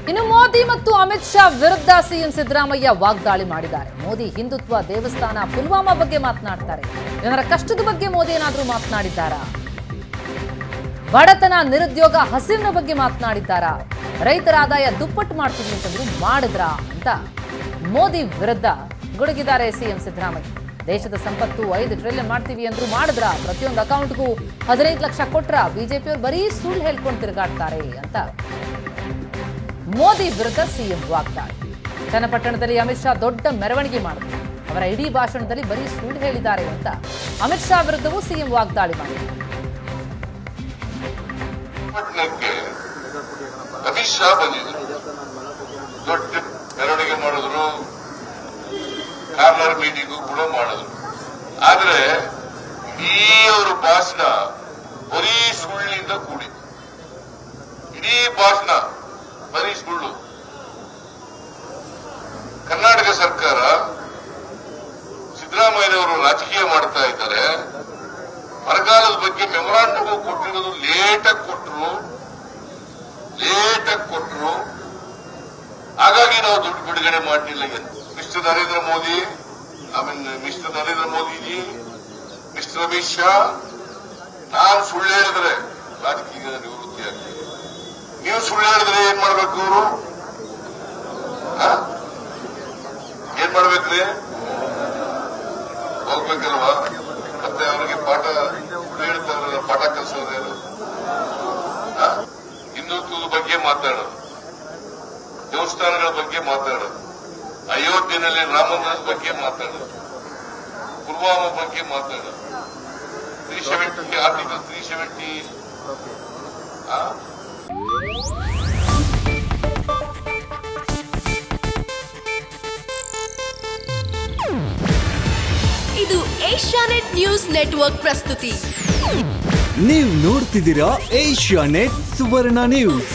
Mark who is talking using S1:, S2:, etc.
S1: ಇನ್ನು ಮೋದಿ ಮತ್ತು ಅಮಿತ್ ಶಾ ವಿರುದ್ಧ ಸಿಎಂ ಸಿದ್ದರಾಮಯ್ಯ ವಾಗ್ದಾಳಿ ಮಾಡಿದ್ದಾರೆ. ಮೋದಿ ಹಿಂದುತ್ವ, ದೇವಸ್ಥಾನ, ಪುಲ್ವಾಮಾ ಬಗ್ಗೆ ಮಾತನಾಡ್ತಾರೆ. ಜನರ ಕಷ್ಟದ ಬಗ್ಗೆ ಮೋದಿ ಏನಾದರೂ ಮಾತನಾಡಿದ್ದಾರಾ? ಬಡತನ, ನಿರುದ್ಯೋಗ, ಹಸಿವಿನ ಬಗ್ಗೆ ಮಾತನಾಡಿದ್ದಾರಾ? ರೈತರ ಆದಾಯ ದುಪ್ಪಟ್ಟು ಮಾಡ್ತೀವಿ ಅಂತಂದ್ರು ಮಾಡಿದ್ರಾ ಅಂತ ಮೋದಿ ವಿರುದ್ಧ ಗುಡುಗಿದ್ದಾರೆ ಸಿಎಂ ಸಿದ್ದರಾಮಯ್ಯ. ದೇಶದ ಸಂಪತ್ತು 5 ಟ್ರಿಲಿಯನ್ ಮಾಡ್ತೀವಿ ಅಂದ್ರು ಮಾಡಿದ್ರಾ? ಪ್ರತಿಯೊಂದು ಅಕೌಂಟ್ಗೂ 15 ಲಕ್ಷ ಕೊಟ್ರ? ಬಿಜೆಪಿಯವರು ಬರೀ ಸುಳ್ಳು ಹೇಳ್ಕೊಂಡು ತಿರುಗಾಡ್ತಾರೆ ಅಂತ ಮೋದಿ ವಿರುದ್ಧ ಸಿಎಂ ವಾಗ್ದಾಳಿ. ಚನ್ನಪಟ್ಟಣದಲ್ಲಿ ಅಮಿತ್ ಶಾ ದೊಡ್ಡ ಮೆರವಣಿಗೆ ಮಾಡಿದ್ರು. ಅವರ ಇಡೀ ಭಾಷಣದಲ್ಲಿ ಬರೀ ಸುಳ್ಳು ಹೇಳಿದ್ದಾರೆ ಅಂತ ಅಮಿತ್ ಶಾ ವಿರುದ್ಧವೂ ಸಿಎಂ ವಾಗ್ದಾಳಿ ಮಾಡಿದರು.
S2: ಅಮಿತ್ ಶಾ ಬಂದಿದ್ರು, ದೊಡ್ಡ ಮೆರವಣಿಗೆ ಮಾಡಿದ್ರು, ಕಾರ್ನರ್ ಮೀಟಿಂಗು ಕೂಡ ಮಾಡಿದ್ರು. ಆದ್ರೆ ಈ ಅವರ ಭಾಷಣ ಬರೀ ಸುಳ್ಳಿನಿಂದ ಕೂಡಿತ್ತು. ಇಡೀ ಭಾಷಣ ಬರೀ ಸುಳ್ಳು. ಕರ್ನಾಟಕ ಸರ್ಕಾರ ಸಿದ್ದರಾಮಯ್ಯನವರು ರಾಜಕೀಯ ಮಾಡ್ತಾ ಇದ್ದಾರೆ. ಬರಗಾಲದ ಬಗ್ಗೆ ಮೆಮೊರಾಂಡಮ್ ಕೊಟ್ಟಿರೋದು ಲೇಟಾಗಿ ಕೊಟ್ಟರು. ಹಾಗಾಗಿ ನಾವು ದುಡ್ಡು ಬಿಡುಗಡೆ ಮಾಡಲಿಲ್ಲ ಎಂದು mister Narendra Modi, mister Narendra Modiji, mister Amit Shah, ನಾನು ಸುಳ್ಳು ಹೇಳಿದ್ರೆ ರಾಜಕೀಯ ನಿವೃತ್ತಿ ಆಗ್ತದೆ. ನೀವು ಸುಳ್ಳು ಹೇಳಿದ್ರೆ ಏನ್ ಮಾಡ್ಬೇಕು? ಅವರು ಏನ್ ಮಾಡ್ಬೇಕ್ರಿ? ಹೋಗ್ಬೇಕಲ್ವಾ? ಮತ್ತೆ ಅವರಿಗೆ ಪಾಠ ಹೇಳ್ತಾರಲ್ಲ, ಪಾಠ ಕಲಿಸೋದೇನು? ಹಿಂದುತ್ವದ ಬಗ್ಗೆ ಮಾತಾಡೋದು, ದೇವಸ್ಥಾನಗಳ ಬಗ್ಗೆ ಮಾತಾಡೋದು, ಅಯೋಧ್ಯೆಯಲ್ಲಿ ರಾಮ ಮಂದಿರದ ಬಗ್ಗೆ ಮಾತಾಡೋದು, ಪುಲ್ವಾಮಾ ಬಗ್ಗೆ ಮಾತಾಡೋದು, 370 ಆರ್ಟಿಕಲ್ 370
S3: ಇದು ಏಷ್ಯಾನೆಟ್ ನ್ಯೂಸ್ ನೆಟ್ವರ್ಕ್ ಪ್ರಸ್ತುತಿ.
S4: ನೀವು ನೋಡ್ತಿದ್ದೀರಾ ಏಷ್ಯಾನೆಟ್ ಸುವರ್ಣ ನ್ಯೂಸ್.